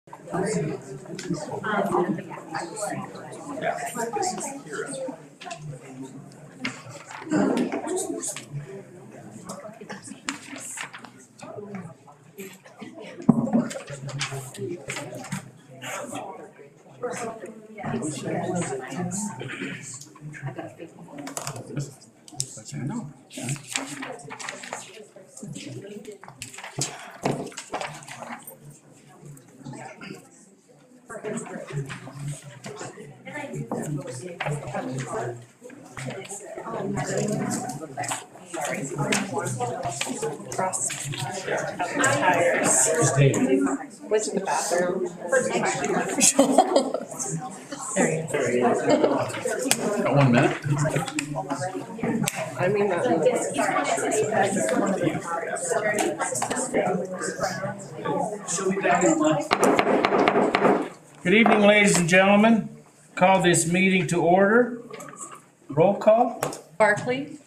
What's in the bathroom? There he is. Got 1 minute? I mean, Good evening, ladies and gentlemen. Call this meeting to order. Roll call. Barkley.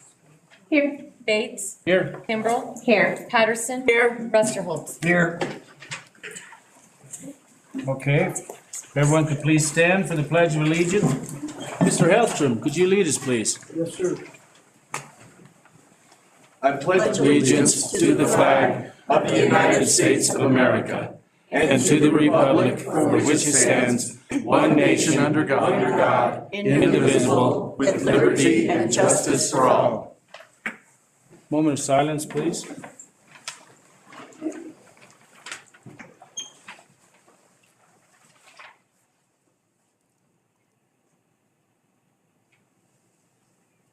Here. Bates. Here. Kimbrell. Here. Patterson. Here. Rusterholz. Here. Okay. If everyone could please stand for the Pledge of Allegiance. Mr. Hellstrom, could you lead us, please? Yes, sir. I pledge allegiance to the flag of the United States of America and to the republic for which it stands, one nation under God, indivisible, with liberty and justice for all. Moment of silence, please.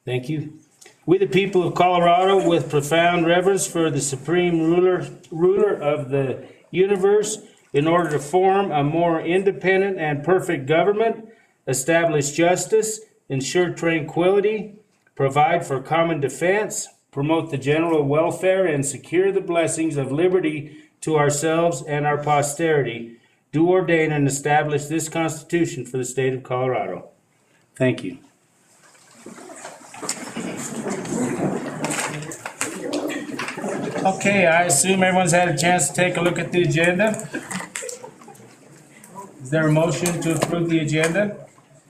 Thank you. We, the people of Colorado, with profound reverence for the supreme ruler of the universe, in order to form a more independent and perfect government, establish justice, ensure tranquility, provide for common defense, promote the general welfare, and secure the blessings of liberty to ourselves and our posterity, do ordain and establish this Constitution for the state of Colorado. Thank you. Okay, I assume everyone's had a chance to take a look at the agenda. Is there a motion to approve the agenda?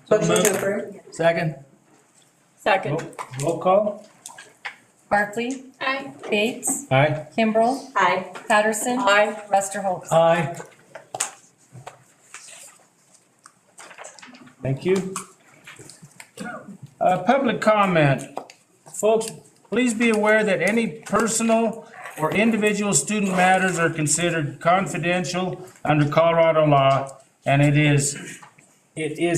motion to approve. Second. Second. Roll call. Barkley. Aye. Bates. Aye. Kimbrell. Aye. Patterson. Aye. Rusterholz. Aye. Thank you. Public comment. Folks, please be aware that any personal or individual student matters are considered confidential under Colorado law, and it is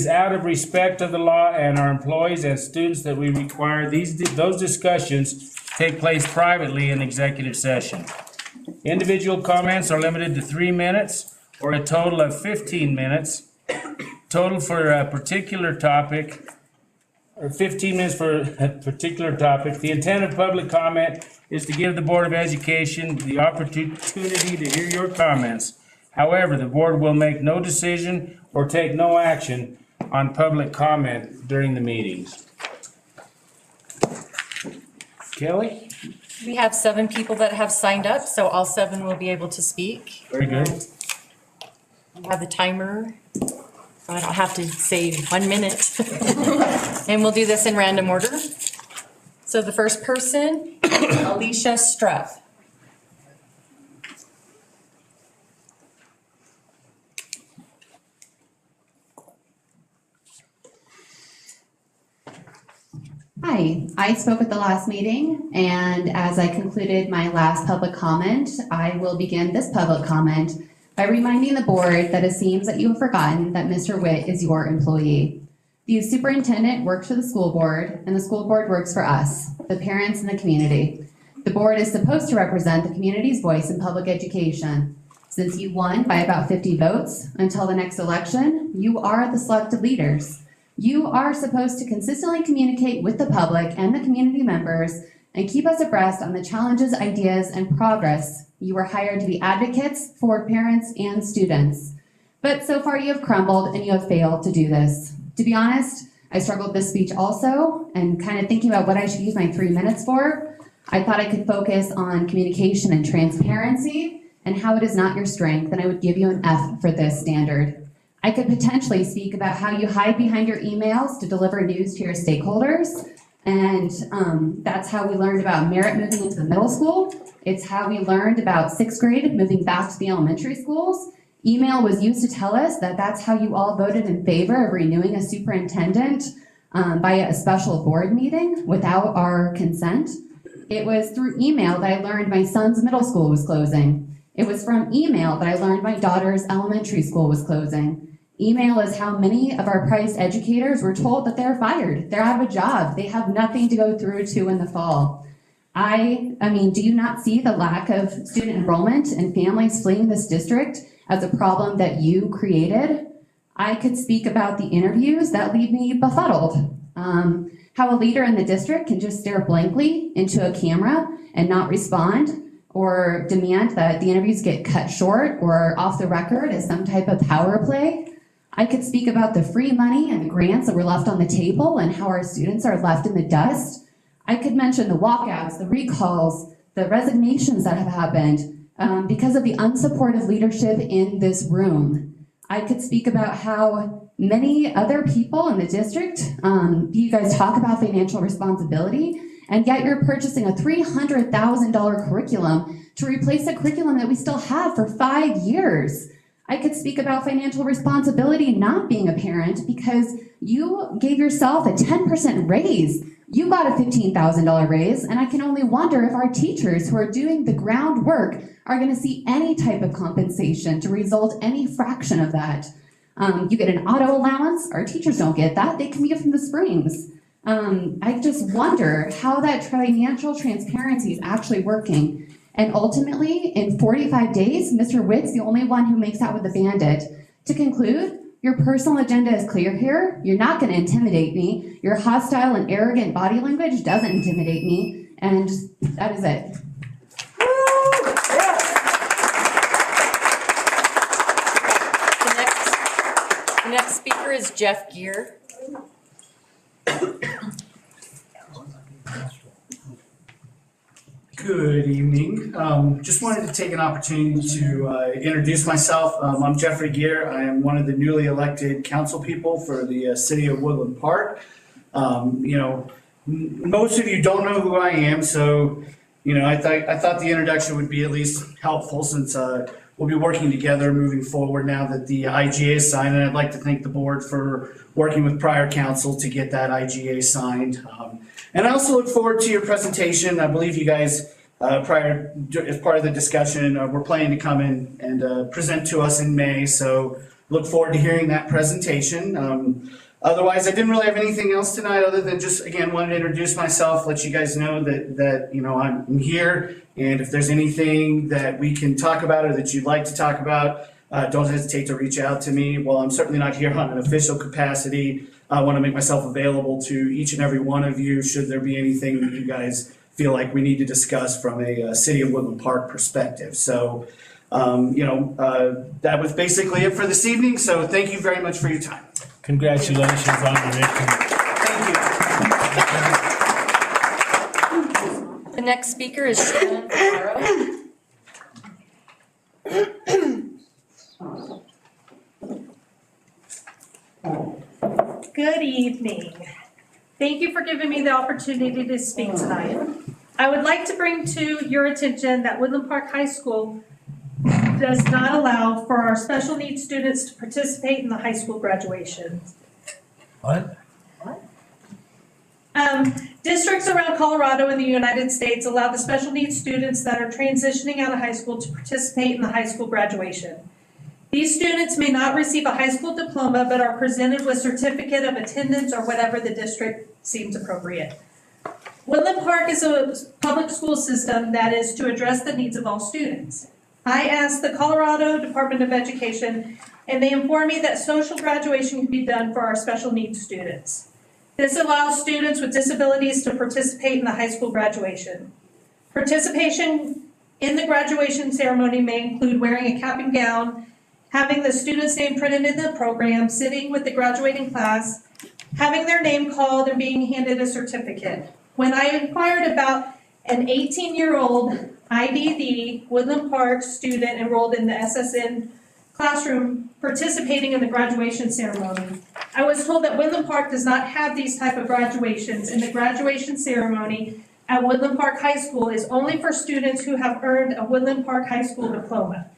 out of respect of the law and our employees and students that we require those discussions take place privately in executive session. Individual comments are limited to 3 minutes or a total of 15 minutes. Total for a particular topic, or 15 minutes for a particular topic. The intent of public comment is to give the Board of Education the opportunity to hear your comments. However, the board will make no decision or take no action on public comment during the meetings. Kelly? We have 7 people that have signed up, so all 7 will be able to speak. Very good. We have the timer, so I don't have to say 1 minute. And we'll do this in random order. So the first person, Alicia Struh. Hi, I spoke at the last meeting, and as I concluded my last public comment, I will begin this public comment by reminding the board that it seems that you have forgotten that Mr. Witt is your employee. The superintendent works for the school board, and the school board works for us, the parents and the community. The board is supposed to represent the community's voice in public education. Since you won by about 50 votes until the next election, you are the selected leaders. You are supposed to consistently communicate with the public and the community members and keep us abreast on the challenges, ideas, and progress. You were hired to be advocates for parents and students. But so far you have crumbled and you have failed to do this. To be honest, I struggled with this speech also, and kind of thinking about what I should use my 3 minutes for. I thought I could focus on communication and transparency and how it is not your strength, then I would give you an F for this standard. I could potentially speak about how you hide behind your emails to deliver news to your stakeholders, and that's how we learned about merit moving into the middle school. It's how we learned about 6th grade moving back to the elementary schools. Email was used to tell us that that's how you all voted in favor of renewing a superintendent via a special board meeting without our consent. It was through email that I learned my son's middle school was closing. It was from email that I learned my daughter's elementary school was closing. Email is how many of our Price educators were told that they're fired. They're out of a job. They have nothing to go through to in the fall. I mean, do you not see the lack of student enrollment and families fleeing this district as a problem that you created? I could speak about the interviews that leave me befuddled. How a leader in the district can just stare blankly into a camera and not respond, or demand that the interviews get cut short or off the record as some type of power play. I could speak about the free money and the grants that were left on the table and how our students are left in the dust. I could mention the walkouts, the recalls, the resignations that have happened because of the unsupportive leadership in this room. I could speak about how many other people in the district, you guys talk about financial responsibility, and yet you're purchasing a $300,000 curriculum to replace a curriculum that we still have for 5 years. I could speak about financial responsibility not being a parent because you gave yourself a 10% raise. You got a $15,000 raise, and I can only wonder if our teachers who are doing the groundwork are going to see any type of compensation to result any fraction of that. You get an auto allowance. Our teachers don't get that. They commute from the Springs. I just wonder how that financial transparency is actually working. And ultimately, in 45 days, Mr. Witt's the only one who makes out with the bandit. To conclude, your personal agenda is clear here. You're not going to intimidate me. Your hostile and arrogant body language doesn't intimidate me. And that is it. The next speaker is Jeff Gear. Good evening. Just wanted to take an opportunity to introduce myself. I'm Jeffrey Gear. I am one of the newly elected council people for the city of Woodland Park. Most of you don't know who I am, so I thought the introduction would be at least helpful since we'll be working together moving forward now that the IGA is signed, and I'd like to thank the board for working with prior council to get that IGA signed. And I also look forward to your presentation. I believe you guys, as part of the discussion, we're planning to come in and present to us in May. So look forward to hearing that presentation. Otherwise, I didn't really have anything else tonight other than just, again, wanted to introduce myself, let you guys know that I'm here. And if there's anything that we can talk about or that you'd like to talk about, don't hesitate to reach out to me. While I'm certainly not here on an official capacity, I want to make myself available to each and every one of you should there be anything that you guys feel like we need to discuss from a City of Woodland Park perspective. So, that was basically it for this evening. So thank you very much for your time. Congratulations on the victory. Thank you. The next speaker is Shannon Ferraro. Good evening. Thank you for giving me the opportunity to speak tonight. I would like to bring to your attention that Woodland Park High School does not allow for our special needs students to participate in the high school graduation. What? Districts around Colorado and the United States allow the special needs students that are transitioning out of high school to participate in the high school graduation. These students may not receive a high school diploma, but are presented with certificate of attendance or whatever the district seems appropriate. Woodland Park is a public school system that is to address the needs of all students. I asked the Colorado Department of Education, and they informed me that social graduation can be done for our special needs students. This allows students with disabilities to participate in the high school graduation. Participation in the graduation ceremony may include wearing a cap and gown, having the student's name printed in the program, sitting with the graduating class, having their name called, and being handed a certificate. When I inquired about an 18-year-old IDD Woodland Park student enrolled in the SSN classroom participating in the graduation ceremony. I was told that Woodland Park does not have these type of graduations, and the graduation ceremony at Woodland Park High School is only for students who have earned a Woodland Park High School diploma.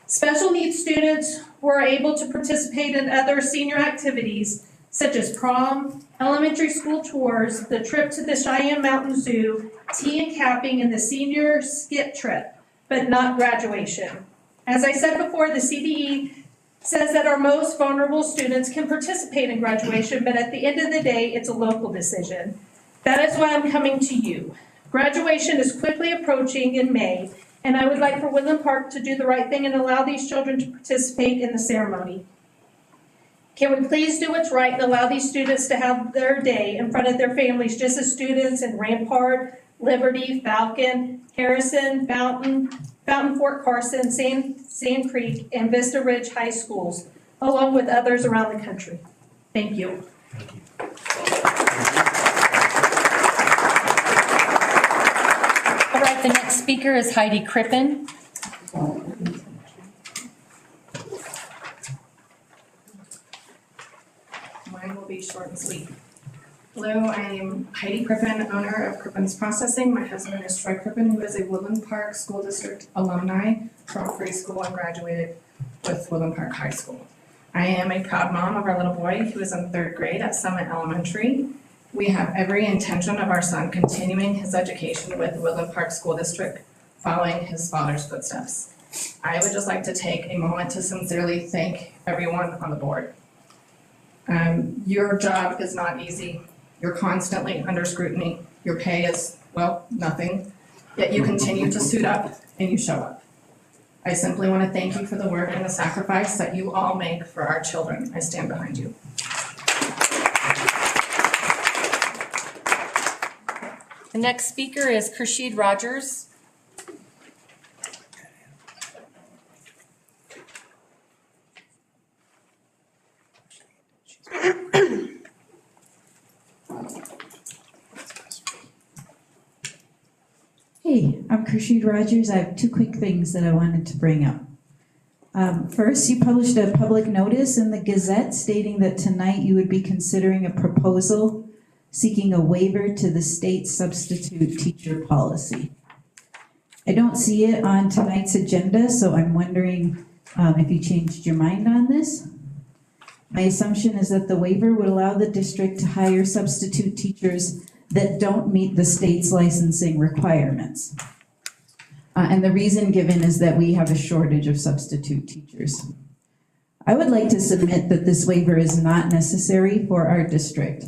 Special needs students were able to participate in other senior activities such as prom, elementary school tours, the trip to the Cheyenne Mountain Zoo, tea and capping, and the senior skip trip, but not graduation. As I said before, the CDE says that our most vulnerable students can participate in graduation, but at the end of the day, it's a local decision. That is why I'm coming to you. Graduation is quickly approaching in May, and I would like for Woodland Park to do the right thing and allow these children to participate in the ceremony. Can we please do what's right and allow these students to have their day in front of their families, just as students in Rampart, Liberty, Falcon, Harrison, Fountain, Fort Carson, Sand Creek, and Vista Ridge High Schools, along with others around the country. Thank you. All right, the next speaker is Heidi Krippin. Mine will be short and sweet. Hello, I'm Heidi Krippin, owner of Krippin's Processing. My husband is Troy Krippin, who is a Woodland Park School District alumni from preschool and graduated with Woodland Park High School. I am a proud mom of our little boy who is in 3rd grade at Summit Elementary. We have every intention of our son continuing his education with Woodland Park School District, following his father's footsteps. I would just like to take a moment to sincerely thank everyone on the board. Your job is not easy. You're constantly under scrutiny. Your pay is, well, nothing, yet you continue to suit up and you show up. I simply want to thank you for the work and the sacrifice that you all make for our children. I stand behind you. The next speaker is Ked Rogers. Hey, I'm Ked Rogers. I have 2 quick things that I wanted to bring up. First, you published a public notice in the Gazette stating that tonight you would be considering a proposal seeking a waiver to the state substitute teacher policy. I don't see it on tonight's agenda, so I'm wondering if you changed your mind on this. My assumption is that the waiver would allow the district to hire substitute teachers that don't meet the state's licensing requirements. And the reason given is that we have a shortage of substitute teachers. I would like to submit that this waiver is not necessary for our district.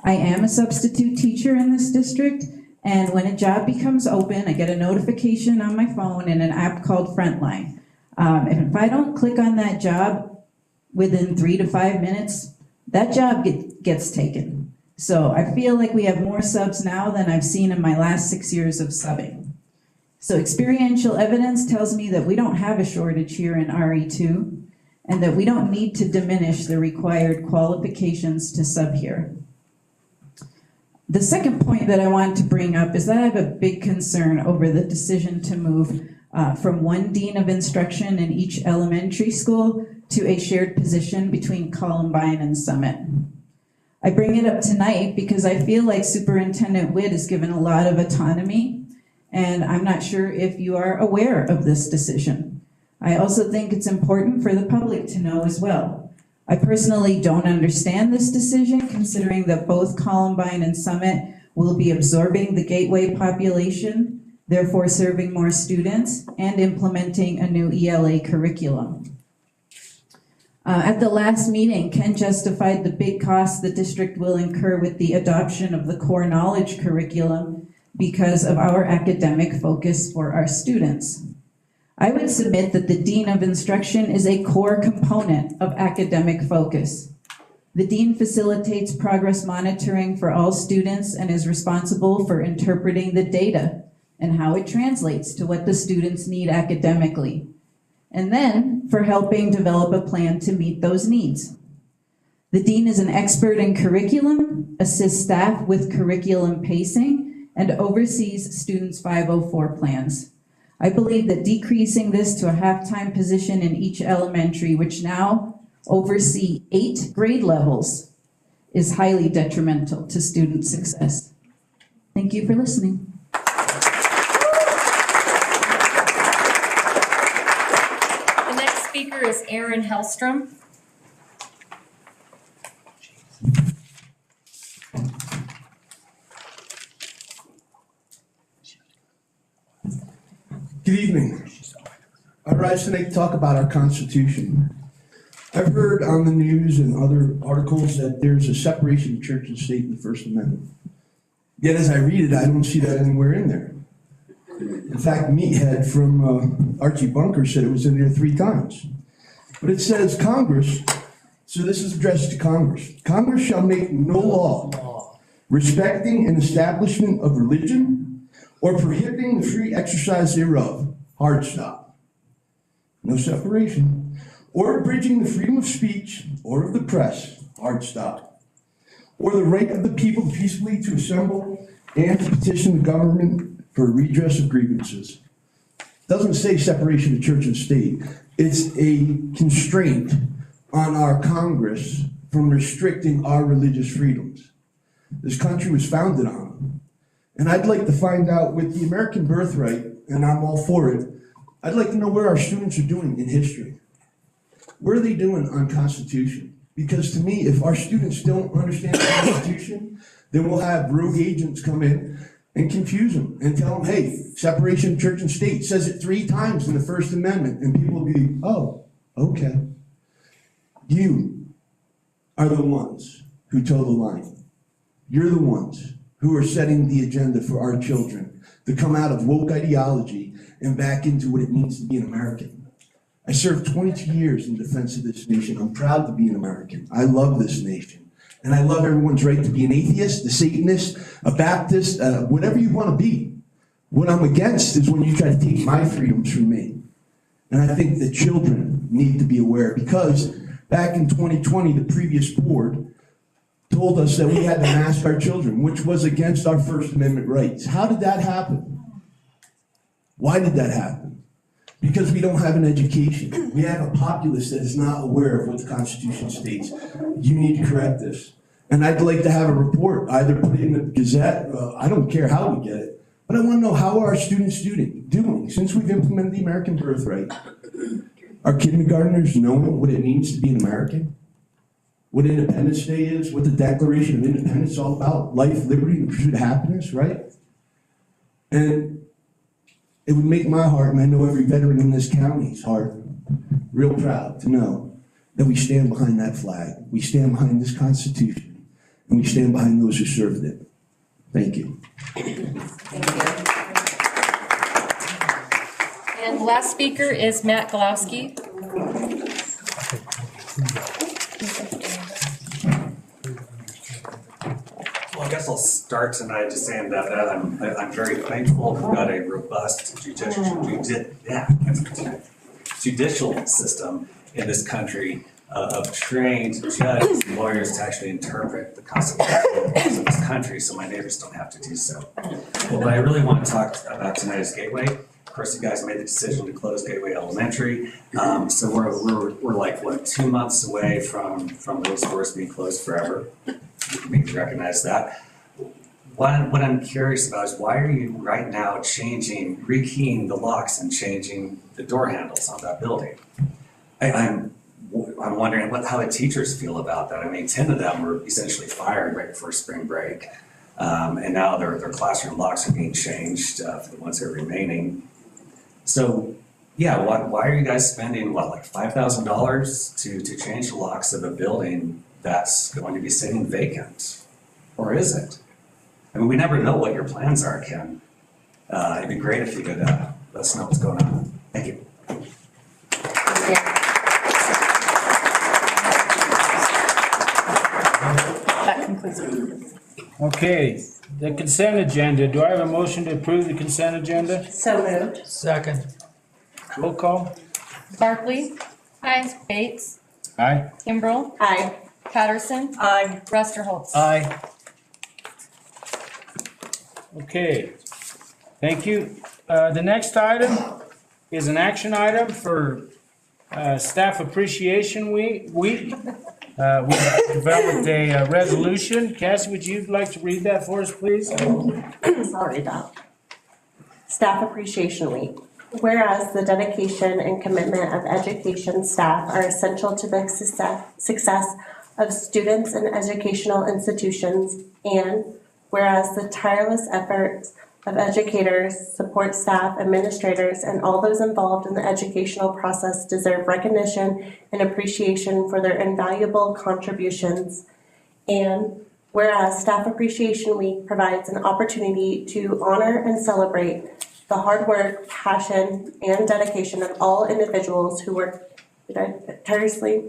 I am a substitute teacher in this district, and when a job becomes open, I get a notification on my phone in an app called Frontline. And if I don't click on that job within 3 to 5 minutes, that job gets taken. So I feel like we have more subs now than I've seen in my last 6 years of subbing. So experiential evidence tells me that we don't have a shortage here in RE2 and that we don't need to diminish the required qualifications to sub here. The second point that I want to bring up is that I have a big concern over the decision to move from 1 dean of instruction in each elementary school to a shared position between Columbine and Summit. I bring it up tonight because I feel like Superintendent Witt is given a lot of autonomy, and I'm not sure if you are aware of this decision. I also think it's important for the public to know as well. I personally don't understand this decision, considering that both Columbine and Summit will be absorbing the Gateway population, therefore serving more students, and implementing a new ELA curriculum. At the last meeting, Ken justified the big costs the district will incur with the adoption of the core knowledge curriculum because of our academic focus for our students. I would submit that the Dean of Instruction is a core component of academic focus. The Dean facilitates progress monitoring for all students and is responsible for interpreting the data and how it translates to what the students need academically, and then for helping develop a plan to meet those needs. The Dean is an expert in curriculum, assists staff with curriculum pacing, and oversees students' 504 plans. I believe that decreasing this to a half-time position in each elementary, which now oversee 8 grade levels, is highly detrimental to student success. Thank you for listening. The next speaker is Aaron Hellstrom. Good evening. I rise tonight to talk about our Constitution. I've heard on the news and other articles that there's a separation of church and state in the First Amendment. Yet as I read it, I don't see that anywhere in there. In fact, Meathead from Archie Bunker said it was in there 3 times. But it says Congress, so this is addressed to Congress. Congress shall make no law respecting an establishment of religion or prohibiting the free exercise thereof, hard stop. No separation. Or abridging the freedom of speech or of the press, hard stop. Or the right of the people peacefully to assemble and to petition the government for redress of grievances. It doesn't say separation of church and state. It's a constraint on our Congress from restricting our religious freedoms. This country was founded on them. And I'd like to find out with the American birthright, and I'm all for it, I'd like to know where our students are doing in history. Where are they doing on Constitution? Because to me, if our students don't understand the Constitution, then we'll have rogue agents come in and confuse them and tell them, hey, separation of church and state says it 3 times in the First Amendment. And people will be, oh, okay. You are the ones who toe the line. You're the ones who are setting the agenda for our children to come out of woke ideology and back into what it means to be an American. I served 22 years in defense of this nation. I'm proud to be an American. I love this nation. And I love everyone's right to be an atheist, a Satanist, a Baptist, whatever you want to be. What I'm against is when you try to take my freedoms from me. And I think that children need to be aware, because back in 2020, the previous board told us that we had to mask our children, which was against our First Amendment rights. How did that happen? Why did that happen? Because we don't have an education. We have a populace that is not aware of what the Constitution states. You need to correct this. And I'd like to have a report, either put it in the Gazette, I don't care how we get it, but I want to know how are our students doing since we've implemented the American birthright. Are kindergartners knowing what it means to be an American? What Independence Day is, what the Declaration of Independence is all about, life, liberty, and the pursuit of happiness, right? And it would make my heart, and I know every veteran in this county's heart, real proud to know that we stand behind that flag. We stand behind this Constitution, and we stand behind those who served it. Thank you. And the last speaker is Matt Golowski. Well, I guess I'll start tonight just saying that I'm very thankful we've got a robust judicial system in this country of trained judges and lawyers to actually interpret the constitutional laws of this country so my neighbors don't have to do so. Well, what I really want to talk about tonight is Gateway. Of course, you guys made the decision to close Gateway Elementary. So we're like, what, 2 months away from those doors being closed forever. You maybe recognize that. What I'm curious about is why are you right now rekeying the locks and changing the door handles on that building? I'm wondering how the teachers feel about that. I mean, 10 of them were essentially fired right before spring break. And now their classroom locks are being changed for the ones that are remaining. So yeah, why are you guys spending like $5,000 to change the locks of a building that's going to be sitting vacant? Or is it? I mean, we never know what your plans are, Ken. It'd be great if you could let us know what's going on. Thank you. That concludes it. Okay, the consent agenda. Do I have a motion to approve the consent agenda? So moved. Second. Roll call. Barkley. Aye. Bates. Aye. Kimbrell. Aye. Patterson. Aye. Rusterholz. Aye. Okay, thank you. The next item is an action item for Staff Appreciation Week. We developed a resolution. Cassie, would you like to read that for us, please? Sorry, Doc. Staff Appreciation Week. Whereas the dedication and commitment of education staff are essential to the success of students and educational institutions, and whereas the tireless efforts of educators, support staff, administrators, and all those involved in the educational process deserve recognition and appreciation for their invaluable contributions. And whereas Staff Appreciation Week provides an opportunity to honor and celebrate the hard work, passion, and dedication of all individuals who work tirelessly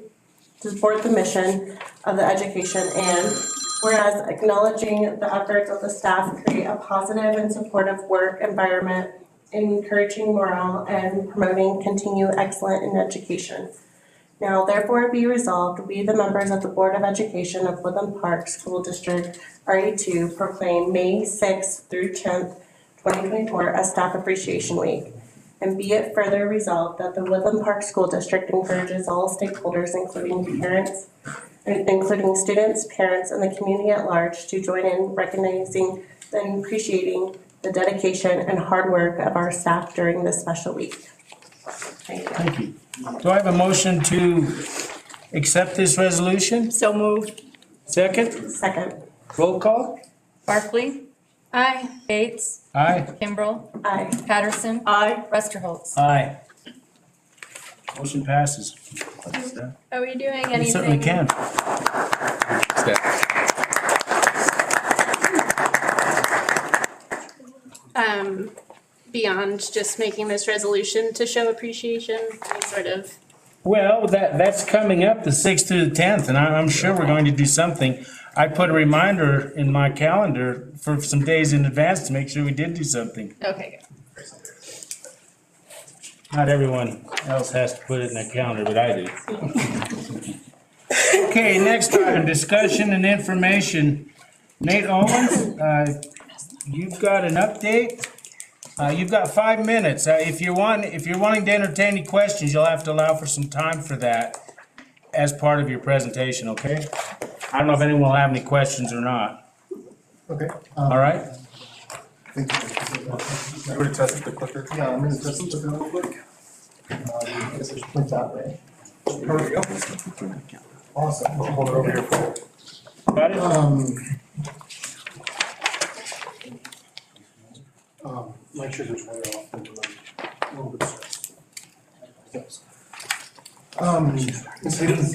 to support the mission of the education, and whereas acknowledging the efforts of the staff create a positive and supportive work environment, encouraging morale and promoting continued excellence in education. Now therefore be resolved, we the members of the Board of Education of Woodland Park School District RE2 proclaim May 6th through 10th, 2024 as Staff Appreciation Week. And be it further resolved that the Woodland Park School District encourages all stakeholders, including students, parents, and the community at large, to join in recognizing and appreciating the dedication and hard work of our staff during this special week. Thank you. Thank you. Do I have a motion to accept this resolution? So moved. Second? Second. Roll call? Barkley. Aye. Bates. Aye. Kimbrell. Aye. Patterson. Aye. Westerholz. Aye. Motion passes. Are we doing You anything? certainly can. Beyond just making this resolution to show appreciation, any sort of? Well, that's coming up the 6th through the 10th, and I'm sure we're going to do something. I put a reminder in my calendar for some days in advance to make sure we did do something. Okay, good. Not everyone else has to put it in their calendar, but I do. Okay, next item, discussion and information. Nate Owens, you've got an update. You've got 5 minutes. If you're wanting to entertain any questions, you'll have to allow for some time for that as part of your presentation, okay? I don't know if anyone will have any questions or not. Okay. All right? Thank you. I'm going to test the clicker. Yeah, I'm going to test the clicker real quick. I guess I should point that way. Perfect. Awesome. I'll hold it over here for you. Got it? My sugar's way off. A little bit stressed. Yes. Ms. Higgins,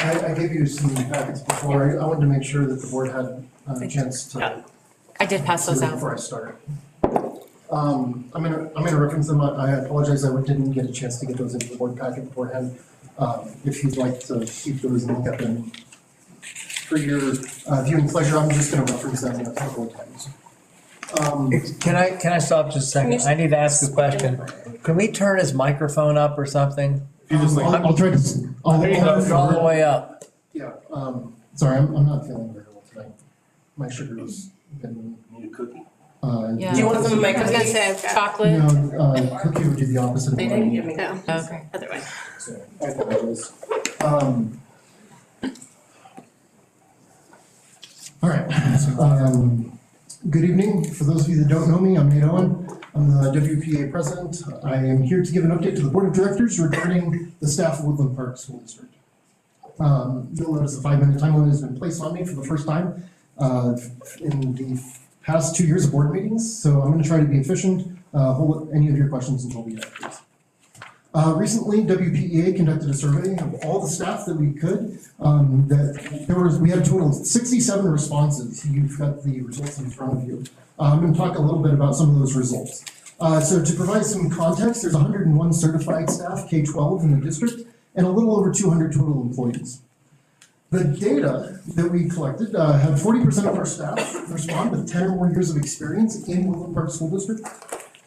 I gave you some packets before. I wanted to make sure that the board had a chance to. I did pass those out. Before I started. I'm gonna reference them. I apologize, I didn't get a chance to get those into the board packet beforehand. If you'd like to keep those and look at them for your viewing pleasure, I'm just gonna reference them a couple of times. Can I stop just a second? I need to ask a question. Can we turn his microphone up or something? I'll try to. There you go, all the way up. Yeah, sorry, I'm not feeling very well tonight. My sugar's been. Need a cookie? Yeah. Do you want them to make I was gonna a say I've got. Chocolate. No, cookie would do the opposite of They what I didn't need. give me. No, Okay. other way. So, I apologize. All right. Good evening. For those of you that don't know me, I'm Nate Owen. I'm the WPA president. I am here to give an update to the board of directors regarding the staff of Woodland Park School District. You'll notice the 5-minute time limit has been placed on me for the first time in the past 2 years of board meetings. So I'm going to try to be efficient. Hold any of your questions until the end, please. Recently, WPEA conducted a survey of all the staff that we could. We had a total of 67 responses. You've got the results in front of you. I'm going to talk a little bit about some of those results. So to provide some context, there's 101 certified staff, K-12 in the district, and a little over 200 total employees. The data that we collected had 40% of our staff respond with 10 or more years of experience in Woodland Park School District.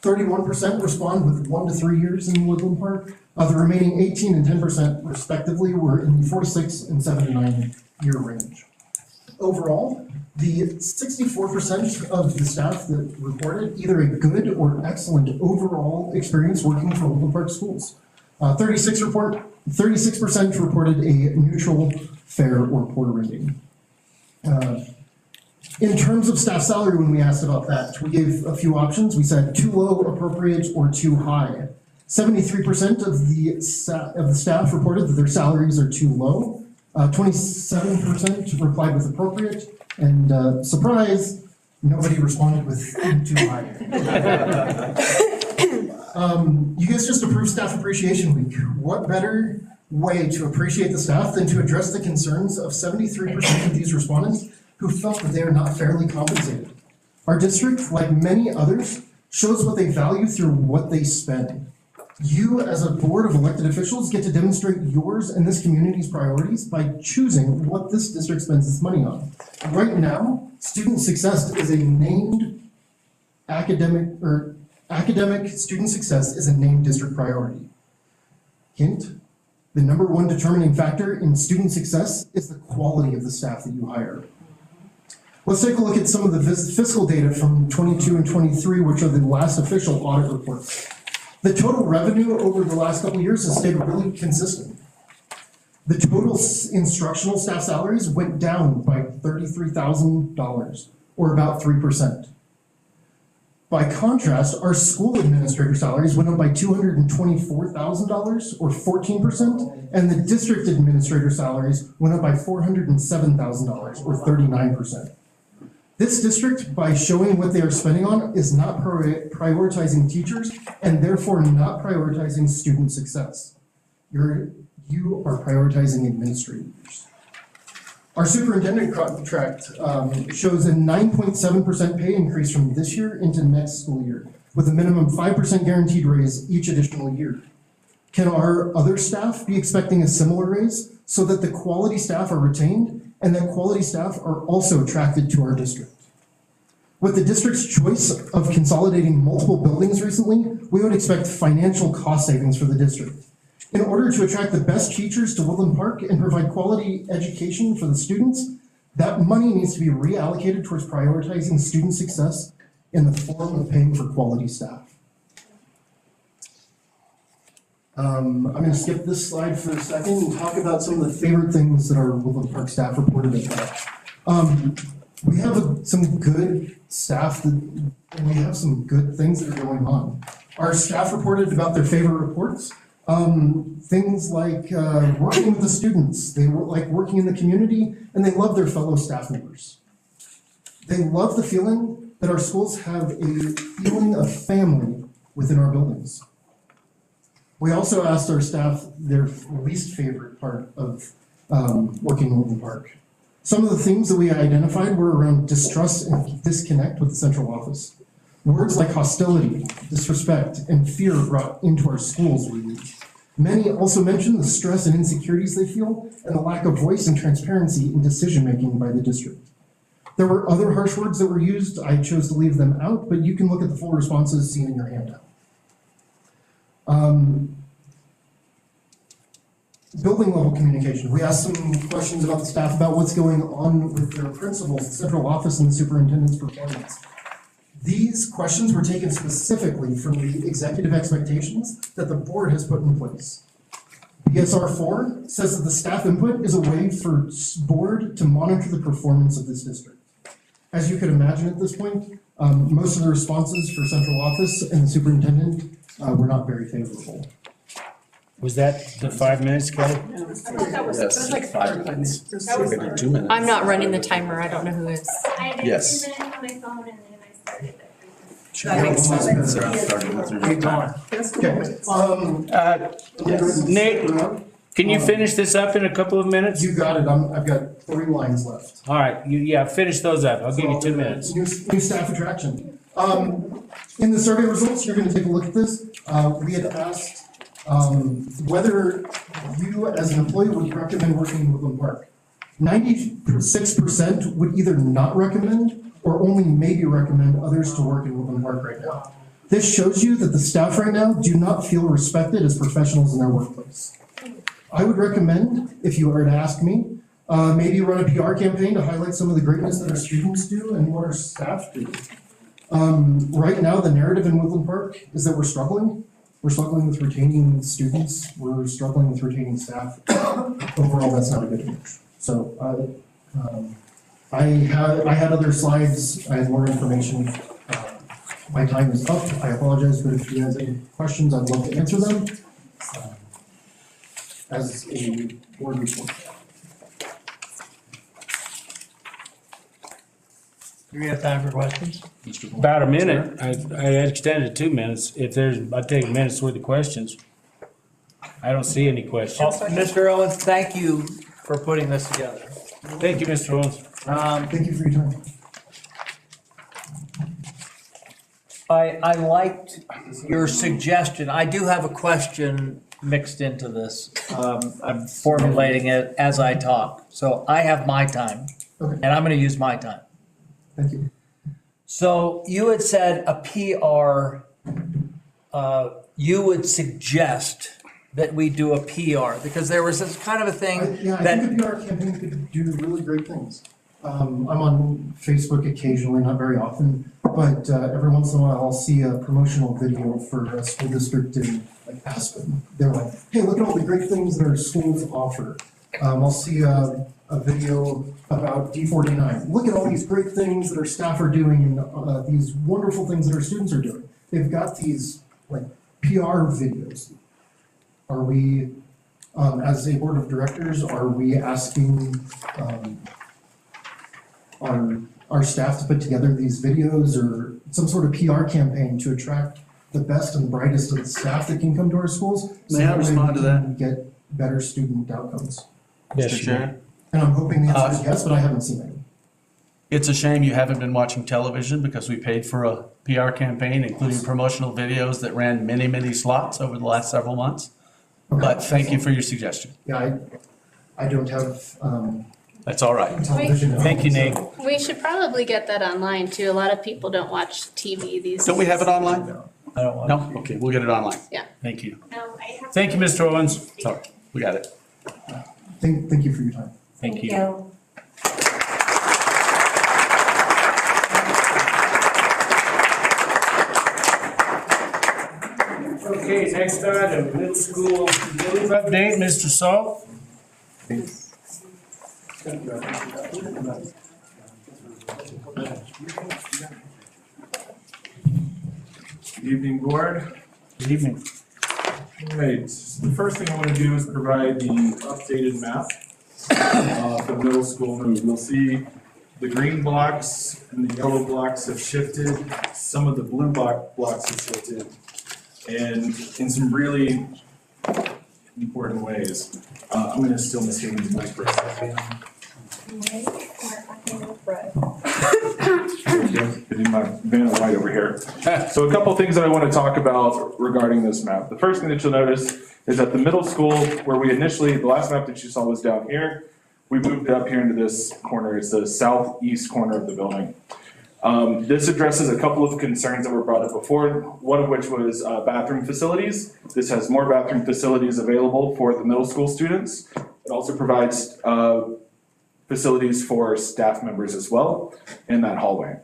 31% respond with 1 to 3 years in Woodland Park. The remaining 18 and 10% respectively were in the 4 to 6 and 7 to 9 year range. Overall, The 64% of the staff that reported either a good or excellent overall experience working for Woodland Park Schools. 36% reported a neutral, fair, or poor rating. In terms of staff salary, when we asked about that, we gave a few options. We said too low, appropriate, or too high. 73% of the staff reported that their salaries are too low. 27% replied with appropriate, and surprise, nobody responded with too high. You guys just approved Staff Appreciation Week. What better way to appreciate the staff than to address the concerns of 73% of these respondents who felt that they are not fairly compensated? Our district, like many others, shows what they value through what they spend. You, as a board of elected officials, get to demonstrate yours and this community's priorities by choosing what this district spends its money on. Right now, student success is a named academic student success is a named district priority. Hint, the number one determining factor in student success is the quality of the staff that you hire. Let's take a look at some of the fiscal data from 22 and 23, which are the last official audit reports. The total revenue over the last couple of years has stayed really consistent. The total instructional staff salaries went down by $33,000, or about 3%. By contrast, our school administrator salaries went up by $224,000, or 14%, and the district administrator salaries went up by $407,000, or 39%. This district, by showing what they are spending on, is not prioritizing teachers and therefore not prioritizing student success. You are prioritizing administrators. Our superintendent contract shows a 9.7% pay increase from this year into next school year, with a minimum 5% guaranteed raise each additional year. Can our other staff be expecting a similar raise so that the quality staff are retained and that quality staff are also attracted to our district? With the district's choice of consolidating multiple buildings recently, we would expect financial cost savings for the district. In order to attract the best teachers to Woodland Park and provide quality education for the students, that money needs to be reallocated towards prioritizing student success in the form of paying for quality staff. I'm going to skip this slide for a second and talk about some of the favorite things that our Woodland Park staff reported about. We have some good staff and we have some good things that are going on. Our staff reported about their favorite reports. Things like working with the students, they like working in the community, and they love their fellow staff members. They love the feeling that our schools have a feeling of family within our buildings. We also asked our staff their least favorite part of working in Woodland Park. Some of the themes that we identified were around distrust and disconnect with the central office. Words like hostility, disrespect, and fear brought into our schools we use. Many also mentioned the stress and insecurities they feel and the lack of voice and transparency in decision-making by the district. There were other harsh words that were used. I chose to leave them out, but you can look at the full responses seen in your handout. Building level communication. We asked some questions about the staff about what's going on with their principals, the central office, and the superintendent's performance. These questions were taken specifically from the executive expectations that the board has put in place. BSR 4 says that the staff input is a way for board to monitor the performance of this district. As you could imagine at this point, most of the responses for central office and the superintendent were not very favorable. Was that the 5 minutes, Kelly? Yes, 5 minutes. Maybe 2 minutes. I'm not running the timer. I don't know who is. I had Yes. 2 minutes on my phone and then I started at 3. That makes sense. Starting with your time. Okay. Nate, can you finish this up in a couple of minutes? You got it. I've got 3 lines left. All right, finish those up. I'll give you 2 minutes. New staff attraction. In the survey results, you're going to take a look at this. We had asked whether you as an employee would recommend working in Woodland Park. 96% would either not recommend or only maybe recommend others to work in Woodland Park right now. This shows you that the staff right now do not feel respected as professionals in their workplace. I would recommend, if you were to ask me, Maybe run a PR campaign to highlight some of the greatness that our students do and what our staff do. Right now, the narrative in Woodland Park is that we're struggling. We're struggling with retaining students. We're struggling with retaining staff. Overall, that's not a good image. So I had other slides. I had more information. My time is up. I apologize, but if you have any questions, I'd love to answer them as a board report. Do we have time for questions? About a minute. I extended it 2 minutes. I'd take a minute's worth of questions. I don't see any questions. Mr. Owens, thank you for putting this together. Thank you, Mr. Owens. Thank you for your time. I liked your suggestion. I do have a question mixed into this. I'm formulating it as I talk. So I have my time, and I'm gonna use my time. Thank you. So you had said a PR, you would suggest that we do a PR, because there was this kind of a thing I that. think a PR campaign could do really great things. I'm on Facebook occasionally, not very often, but every once in a while I'll see a promotional video for a school district in like Aspen. They're like, hey, look at all the great things that our schools offer. I'll see a video about D49. Look at all these great things that our staff are doing and these wonderful things that our students are doing. They've got these like PR videos. Are we, as a board of directors, are we asking our staff to put together these videos or some sort of PR campaign to attract the best and brightest of the staff that can come to our schools? May I respond to that? And get better student outcomes. Yes, Chair. And I'm hoping the answer is yes, but I haven't seen any. It's a shame you haven't been watching television because we paid for a PR campaign, including promotional videos that ran many, many slots over the last several months. Okay. But thank you for your suggestion. Yeah, I don't have That's all right. television. Thank you, Nate. We should probably get that online too. A lot of people don't watch TV these days. Don't we have it online? I don't want. No? Okay, we'll get it online. Yeah. Thank you. Thank you, Mr. Owens. Sorry, we got it. Thank you for your time. Thank you. Okay, next item, middle school move update, Mr. Salt. Good evening, board. Good evening. All right, the first thing I want to do is provide the updated map for middle school move. You'll see the green blocks and the yellow blocks have shifted. Some of the blue blocks have shifted. And in some really important ways. I'm going to steal Miss Hayden's mic for a second. Getting my van of white over here. So a couple things that I want to talk about regarding this map. The first thing that you'll notice is that the middle school, where we initially, the last map that you saw was down here, we moved it up here into this corner. It's the southeast corner of the building. This addresses a couple of concerns that were brought up before, one of which was bathroom facilities. This has more bathroom facilities available for the middle school students. It also provides facilities for staff members as well in that hallway.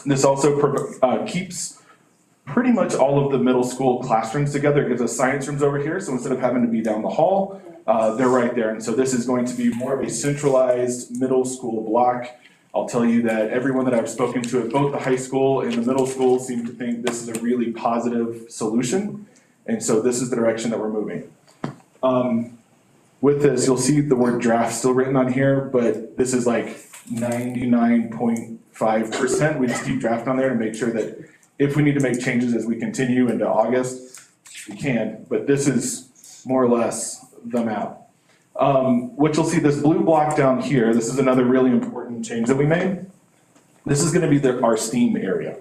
This also keeps pretty much all of the middle school classrooms together. It gives us science rooms over here, so instead of having to be down the hall, they're right there. And so this is going to be more of a centralized middle school block. I'll tell you that everyone that I've spoken to at both the high school and the middle school seem to think this is a really positive solution. And so this is the direction that we're moving. With this, you'll see the word draft still written on here, but this is like 99.5%. We just keep draft on there to make sure that if we need to make changes as we continue into August, we can. But this is more or less the map. What you'll see, this blue block down here, this is another really important change that we made. This is going to be our STEAM area.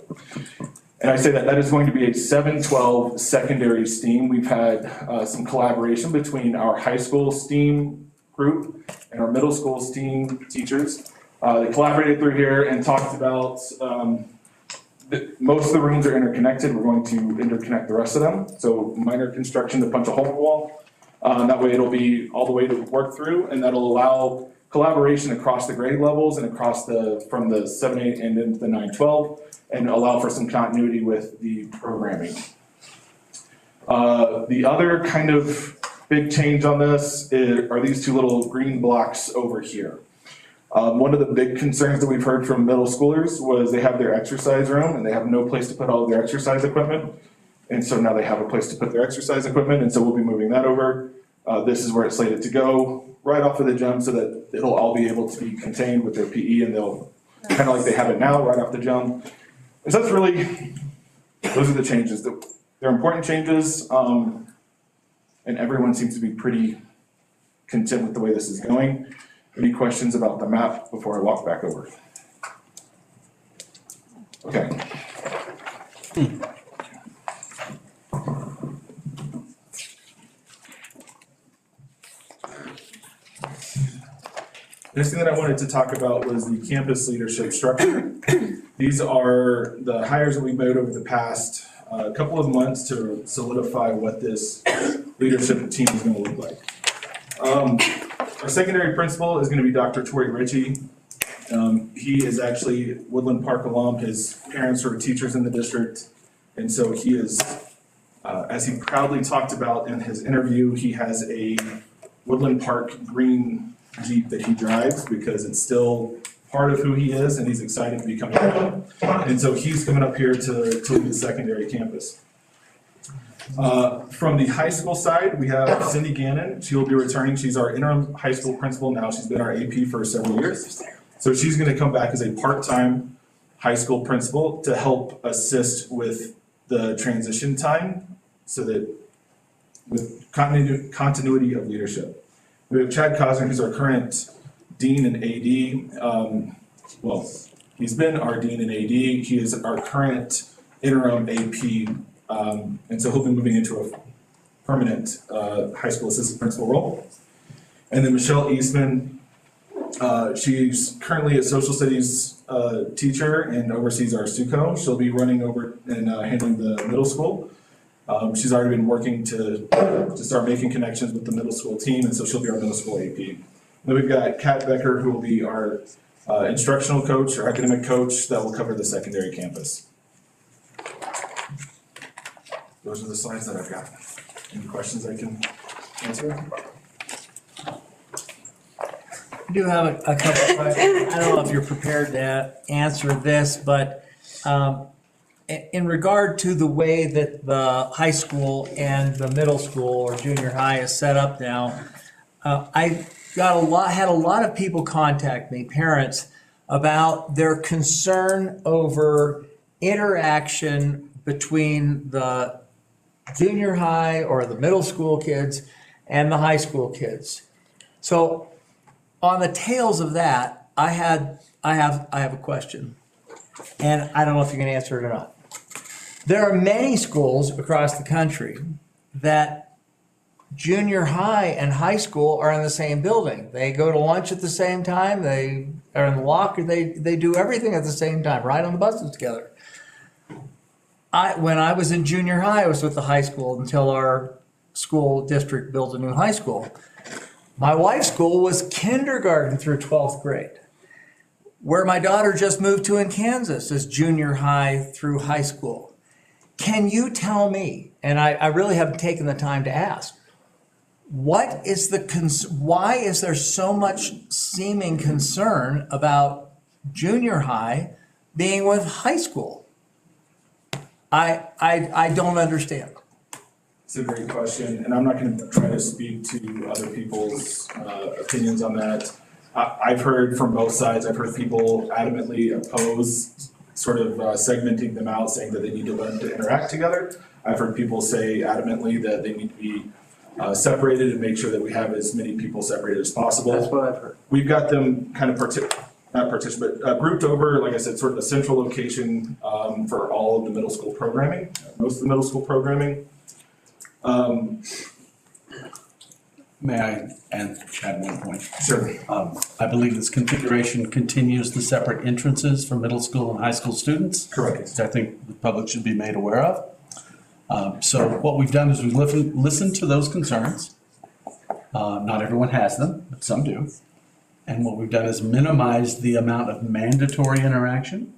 And I say that is going to be a 7-12 secondary STEAM. We've had some collaboration between our high school STEAM group and our middle school STEAM teachers. They collaborated through here and talked about most of the rooms are interconnected. We're going to interconnect the rest of them. So minor construction to punch a hole in the wall. That way it'll be all the way to work through, and that'll allow collaboration across the grade levels and across from the 7-8 and into the 9-12, and allow for some continuity with the programming. The other kind of big change on this are these two little green blocks over here. One of the big concerns that we've heard from middle schoolers was they have their exercise room and they have no place to put all of their exercise equipment. And so now they have a place to put their exercise equipment, and so we'll be moving that over. This is where it's slated to go, right off of the gym, so that it'll all be able to be contained with their PE, and they'll, kind of like they have it now, right off the gym. And so that's really, those are the changes. They're important changes, and everyone seems to be pretty content with the way this is going. Any questions about the map before I walk back over? Okay. The next thing that I wanted to talk about was the campus leadership structure. These are the hires that we made over the past couple of months to solidify what this leadership team is going to look like. Our secondary principal is going to be Dr. Tori Ritchie. He is actually Woodland Park alum. His parents are teachers in the district, and so he is, as he proudly talked about in his interview, he has a Woodland Park green Jeep that he drives because it's still part of who he is, and he's excited to be coming up. And so he's coming up here to lead the secondary campus. From the high school side, we have Cindy Gannon. She will be returning. She's our interim high school principal now. She's been our AP for several years. So she's going to come back as a part-time high school principal to help assist with the transition time, so that with continuity of leadership. We have Chad Cosner, who's our current dean and AD. Well, he's been our dean and AD. He is our current interim AP, and so he'll be moving into a permanent high school assistant principal role. And then Michelle Eastman, she's currently a social studies teacher and oversees our SUCO. She'll be running over and handling the middle school. She's already been working to start making connections with the middle school team, and so she'll be our middle school AP. Then we've got Kat Becker, who will be our instructional coach or academic coach that will cover the secondary campus. Those are the slides that I've got. Any questions I can answer? I do have a couple of questions. I don't know if you're prepared to answer this, but in regard to the way that the high school and the middle school or junior high is set up now, I had a lot of people contact me, parents, about their concern over interaction between the junior high or the middle school kids and the high school kids. So on the tails of that, I have a question, and I don't know if you can answer it or not. There are many schools across the country that junior high and high school are in the same building. They go to lunch at the same time, they are in the locker, they do everything at the same time, ride on the buses together. When I was in junior high, I was with the high school until our school district built a new high school. My wife's school was kindergarten through 12th grade. Where my daughter just moved to in Kansas is junior high through high school. Can you tell me, and I really haven't taken the time to ask, why is there so much seeming concern about junior high being with high school? I don't understand. It's a great question, and I'm not going to try to speak to other people's opinions on that. I've heard from both sides. I've heard people adamantly oppose sort of segmenting them out, saying that they need to learn to interact together. I've heard people say adamantly that they need to be separated and make sure that we have as many people separated as possible. That's what I've heard. We've got them kind of grouped over, like I said, sort of a central location for all of the middle school programming, most of the middle school programming. May I add one point? Sure. I believe this configuration continues the separate entrances for middle school and high school students. Correct. Which I think the public should be made aware of. So what we've done is we've listened to those concerns. Not everyone has them, but some do. And what we've done is minimize the amount of mandatory interaction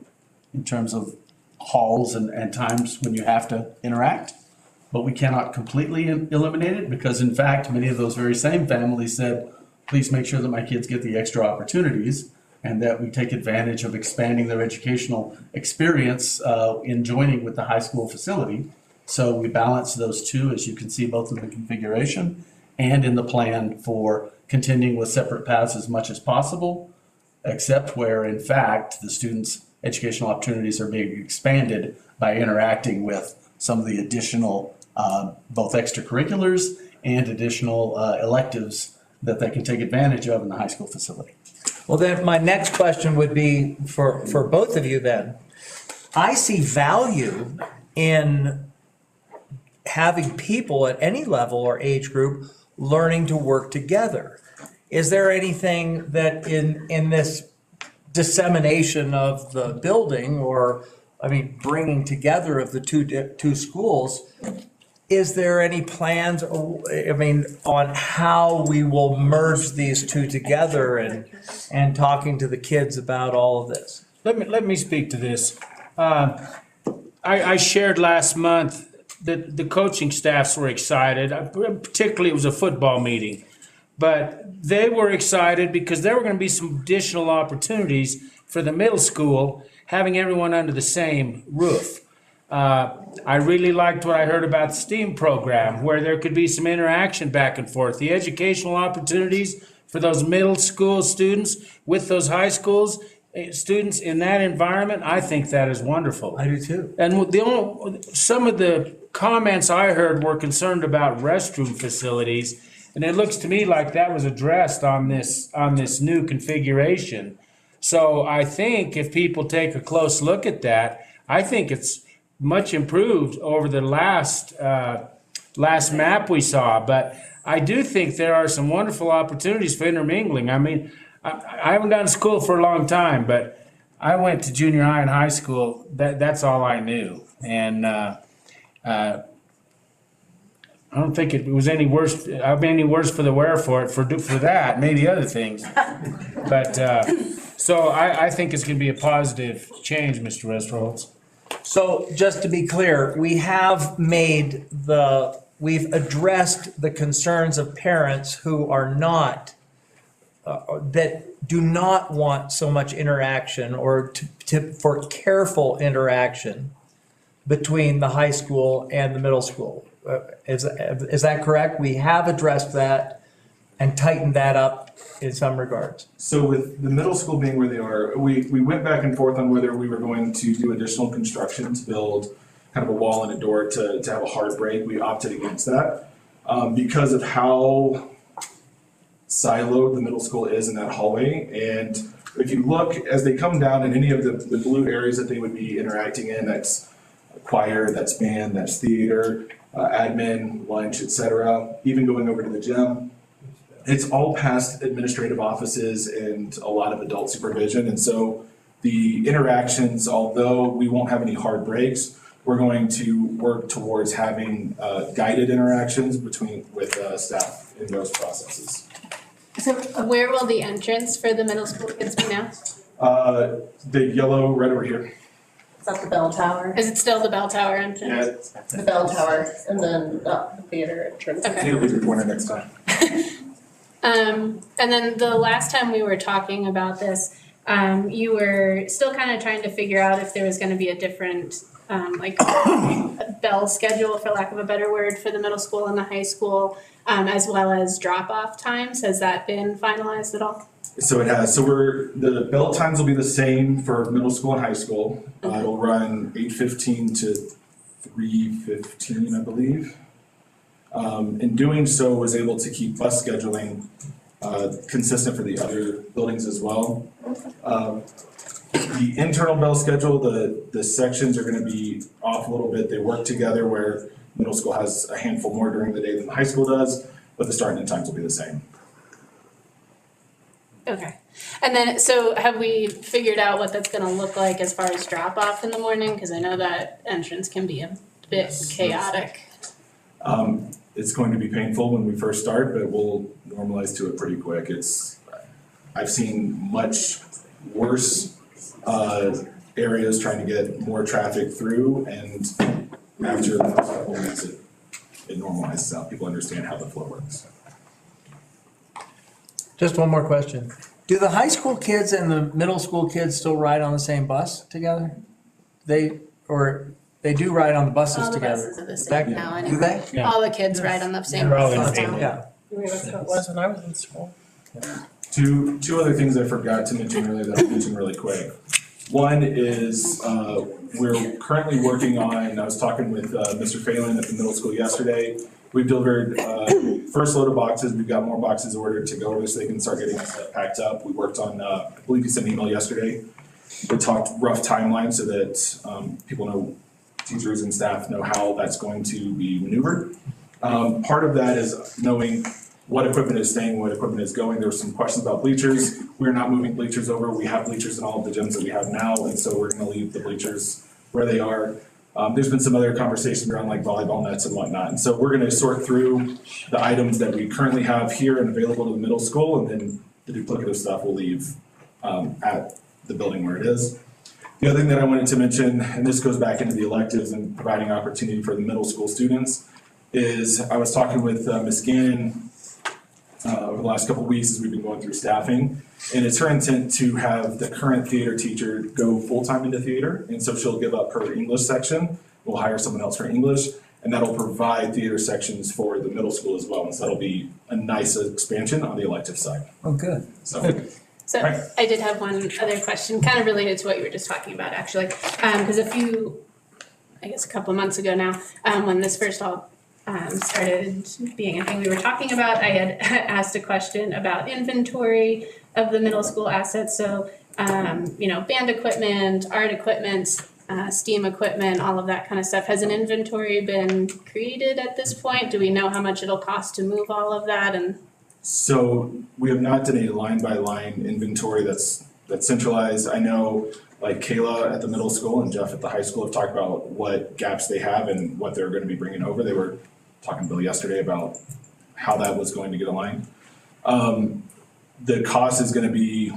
in terms of halls and times when you have to interact. But we cannot completely eliminate it because in fact, many of those very same families said, please make sure that my kids get the extra opportunities and that we take advantage of expanding their educational experience in joining with the high school facility. So we balance those two, as you can see, both in the configuration and in the plan for continuing with separate paths as much as possible, except where in fact the students' educational opportunities are being expanded by interacting with some of the additional both extracurriculars and additional electives that they can take advantage of in the high school facility. Well, then my next question would be for both of you then. I see value in having people at any level or age group learning to work together. Is there anything that in this dissemination of the building or, I mean, bringing together of the two schools, is there any plans, I mean, on how we will merge these two together and talking to the kids about all of this? Let me speak to this. I shared last month that the coaching staffs were excited, particularly it was a football meeting. But they were excited because there were going to be some additional opportunities for the middle school, having everyone under the same roof. I really liked what I heard about the STEAM program, where there could be some interaction back and forth. The educational opportunities for those middle school students with those high schools students in that environment, I think that is wonderful. I do too. And some of the comments I heard were concerned about restroom facilities, and it looks to me like that was addressed on this new configuration. So I think if people take a close look at that, I think it's much improved over the last map we saw. But I do think there are some wonderful opportunities for intermingling. I mean, I haven't done school for a long time, but I went to junior high and high school. That's all I knew. And I don't think it was any worse. I've been any worse for the wear for it for that, maybe other things. But so I think it's going to be a positive change, Mr. Westerholz. So just to be clear, we've addressed the concerns of parents who are not, that do not want so much interaction or for careful interaction between the high school and the middle school. Is that correct? We have addressed that and tightened that up in some regards. So with the middle school being where they are, we went back and forth on whether we were going to do additional construction to build kind of a wall and a door to have a hard break. We opted against that because of how siloed the middle school is in that hallway. And if you look, as they come down in any of the blue areas that they would be interacting in, that's choir, that's band, that's theater, admin, lunch, etc., even going over to the gym, it's all past administrative offices and a lot of adult supervision. And so the interactions, although we won't have any hard breaks, we're going to work towards having guided interactions with staff in those processes. So where will the entrance for the middle school kids be now? The yellow right over here. Is that the bell tower? Is it still the bell tower entrance? Yeah. The bell tower and then the theater entrance. Okay. It'll be your pointer next time. And then the last time we were talking about this, you were still kind of trying to figure out if there was going to be a different, a bell schedule, for lack of a better word, for the middle school and the high school, as well as drop-off times. Has that been finalized at all? So it has. So the bell times will be the same for middle school and high school. It'll run 8:15 to 3:15, I believe. In doing so, was able to keep bus scheduling consistent for the other buildings as well. The internal bell schedule, the sections are going to be off a little bit. They work together where middle school has a handful more during the day than the high school does, but the start and end times will be the same. Okay. And then, so have we figured out what that's going to look like as far as drop-off in the morning? Because I know that entrance can be a bit chaotic. It's going to be painful when we first start, but we'll normalize to it pretty quick. I've seen much worse areas trying to get more traffic through, and after the first couple of weeks, it normalizes out. People understand how the flow works. Just one more question. Do the high school kids and the middle school kids still ride on the same bus together? They do ride on the buses All the together? buses are the same now Do anyway. they? All the kids ride on the same They're all in buses tandem. now. Yeah. That's how it was when I was in school. Two other things I forgot to mention earlier that I'll mention really quick. One is, we're currently working on, I was talking with Mr. Phelan at the middle school yesterday. We've delivered first load of boxes. We've got more boxes ordered to go over so they can start getting stuff packed up. We worked on, I believe you sent an email yesterday. We talked rough timeline so that people know, teachers and staff know how that's going to be maneuvered. Part of that is knowing what equipment is staying, what equipment is going. There were some questions about bleachers. We're not moving bleachers over. We have bleachers in all of the gyms that we have now, and so we're gonna leave the bleachers where they are. There's been some other conversations around like volleyball nets and whatnot, and so we're gonna sort through the items that we currently have here and available to the middle school, and then the duplicative stuff we'll leave at the building where it is. The other thing that I wanted to mention, and this goes back into the electives and providing opportunity for the middle school students, is I was talking with Ms. Gannon over the last couple of weeks as we've been going through staffing, and it's her intent to have the current theater teacher go full-time into theater, and so she'll give up her English section. We'll hire someone else for English, and that'll provide theater sections for the middle school as well, and so that'll be a nice expansion on the elective side. Oh, good. So Right. I did have one other question, kind of related to what you were just talking about, actually. Because I guess a couple of months ago now, when this first all started being a thing we were talking about, I had asked a question about inventory of the middle school assets. So, band equipment, art equipment, STEAM equipment, all of that kind of stuff. Has an inventory been created at this point? Do we know how much it'll cost to move all of that? And So we have not done a line-by-line inventory that's centralized. I know like Kayla at the middle school and Jeff at the high school have talked about what gaps they have and what they're going to be bringing over. They were talking to Bill yesterday about how that was going to get aligned. The cost is going to be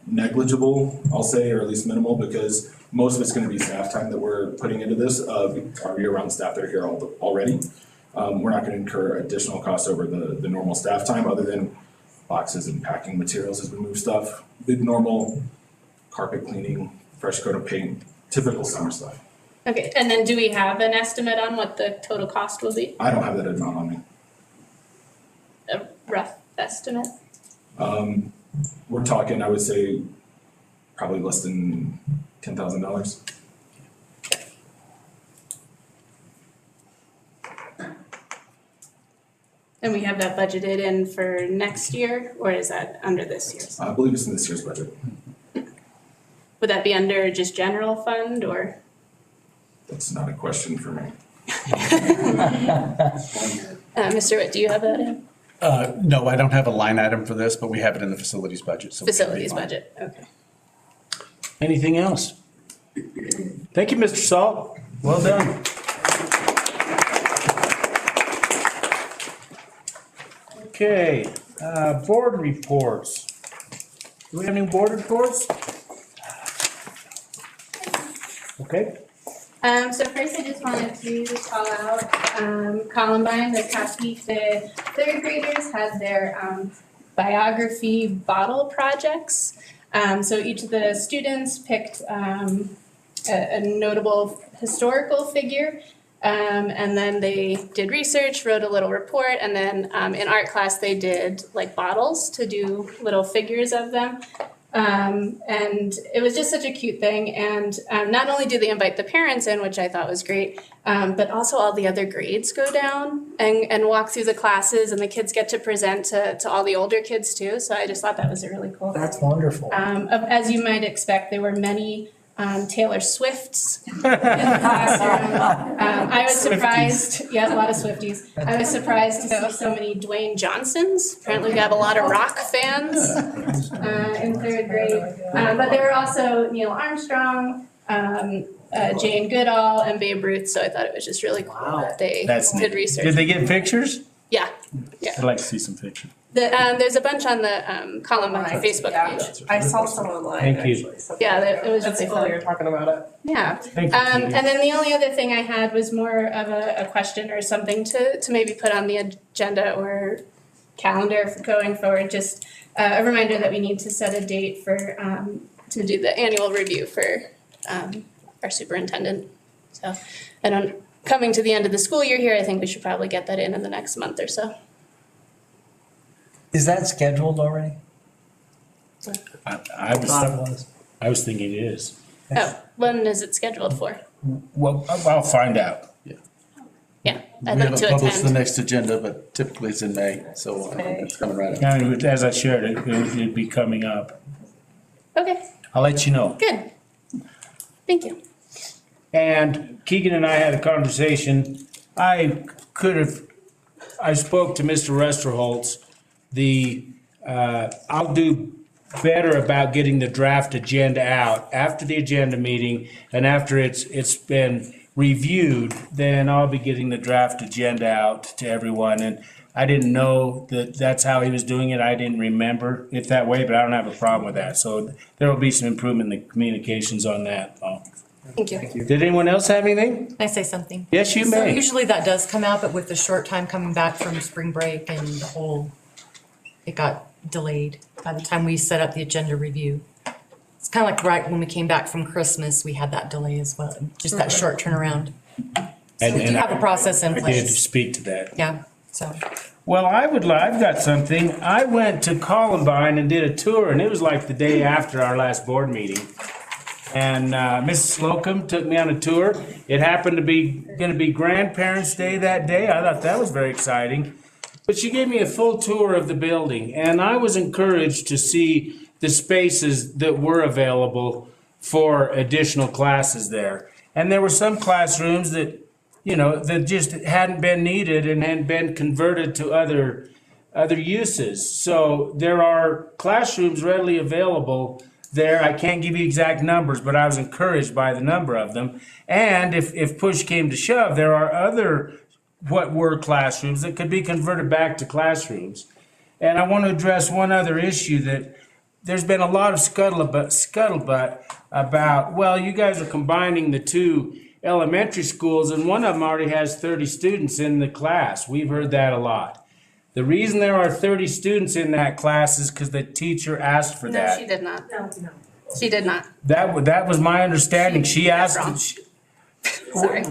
negligible, I'll say, or at least minimal, because most of it's going to be staff time that we're putting into this, our year-round staff that are here already. We're not going to incur additional costs over the normal staff time other than boxes and packing materials as we move stuff. The normal carpet cleaning, fresh coat of paint, typical summer stuff. okay, and then do we have an estimate on what the total cost will be? I don't have that amount on me. A rough estimate? We're talking, I would say, probably less than $10,000. And we have that budgeted in for next year, or is that under this year's? I believe it's in this year's budget. Would that be under just general fund, or? That's not a question for me. Mr. Witt, do you have that in? No, I don't have a line item for this, but we have it in the facilities budget. So Facilities budget, okay. Anything else? Thank you, Mr. Salt. Well done. Okay, board reports. Do we have any board reports? Okay. So first I just wanted to call out Columbine. This past week, the third graders had their biography bottle projects. So each of the students picked a notable historical figure, and then they did research, wrote a little report, and then in art class they did like bottles to do little figures of them. And it was just such a cute thing. And not only do they invite the parents in, which I thought was great, but also all the other grades go down and walk through the classes, and the kids get to present to all the older kids too. So I just thought that was a really cool That's thing. wonderful. As you might expect, there were many Taylor Swifts in the classroom. I was surprised, yeah, a lot of Swifties. I was surprised to see so many Dwayne Johnsons. Apparently we have a lot of rock fans in third grade. But there were also Neil Armstrong, Jane Goodall, and Babe Ruth, so I thought it was just really cool that they That's did neat. research. Did they get pictures? Yeah. I'd like to see some pictures. There's a bunch on the Columbine Facebook page. I saw some online. Thank you. actually, so- Yeah, it was That's really cool fun. you're talking about it. Yeah. Thank you, Keegan. And then the only other thing I had was more of a question or something to maybe put on the agenda or calendar for going forward. Just a reminder that we need to set a date for to do the annual review for our superintendent. So, coming to the end of the school year here, I think we should probably get that in the next month or so. Is that scheduled already? I was thinking it is. Oh, when is it scheduled for? Well, I'll find out. Yeah, I'd We like haven't to published the attend. next agenda, but typically it's in May, so it's coming right up. And as I shared, it'd be coming up. Okay, I'll let you know. good. Thank you. And Keegan and I had a conversation. I spoke to Mr. Resterholtz. I'll do better about getting the draft agenda out after the agenda meeting, and after it's been reviewed, then I'll be getting the draft agenda out to everyone. And I didn't know that that's how he was doing it. I didn't remember it that way, but I don't have a problem with that. So there will be some improvement in the communications on that. Thank you. Did anyone else have anything? Can I say something? Yes, you So may. usually that does come out, but with the short time coming back from spring break and the whole, it got delayed by the time we set up the agenda review. It's kind of like right when we came back from Christmas, we had that delay as well, just that short turnaround. So we do have a process in I did place. speak to that. Yeah, so. Well, I've got something. I went to Columbine and did a tour, and it was like the day after our last board meeting. And Mrs. Slocum took me on a tour. It happened to be going to be Grandparents' Day that day. I thought that was very exciting. But she gave me a full tour of the building, and I was encouraged to see the spaces that were available for additional classes there. And there were some classrooms that, that just hadn't been needed and hadn't been converted to other uses. So there are classrooms readily available there. I can't give you exact numbers, but I was encouraged by the number of them. And if push came to shove, there are other what were classrooms that could be converted back to classrooms. And I want to address one other issue that there's been a lot of scuttlebutt about, well, you guys are combining the two elementary schools and one of them already has 30 students in the class. We've heard that a lot. The reason there are 30 students in that class is because the teacher asked for that. No, she did not. No. She did not. That was my understanding. She asked. Wrong. Sorry.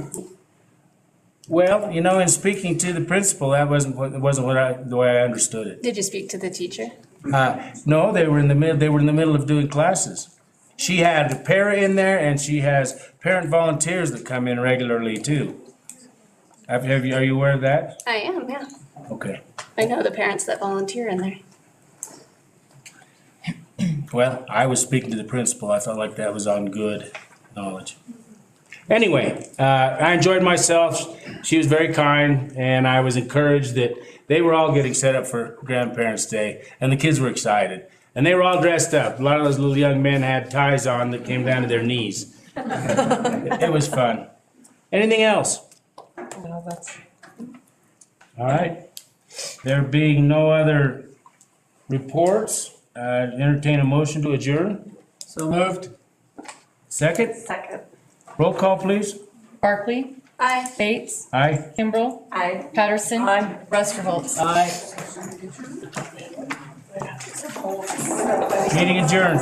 Well, in speaking to the principal, that wasn't the way I understood it. Did you speak to the teacher? No, they were in the middle of doing classes. She had a para in there, and she has parent volunteers that come in regularly too. Are you aware of that? I am, yeah. Okay. I know the parents that volunteer in there. Well, I was speaking to the principal. I felt like that was on good knowledge. Anyway, I enjoyed myself. She was very kind, and I was encouraged that they were all getting set up for Grandparents' Day, and the kids were excited. And they were all dressed up. A lot of those little young men had ties on that came down to their knees. It was fun. Anything else? No, that's. All right. There being no other reports, entertain a motion to adjourn. So moved. Second? Second. Roll call, please. Barkley? Aye. Bates? Aye. Kimbrell? Aye. Patterson? Aye. Resterholtz? Aye. Meeting adjourned.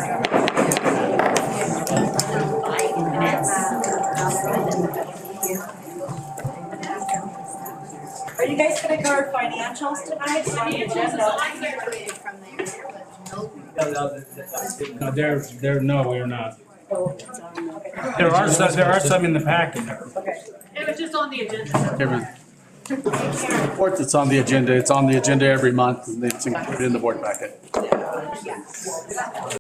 Are you guys gonna cover financials tonight? No, we're not. There are some in the packet. It was just on the agenda. Report that's on the agenda, it's on the agenda every month, and it's included in the board packet.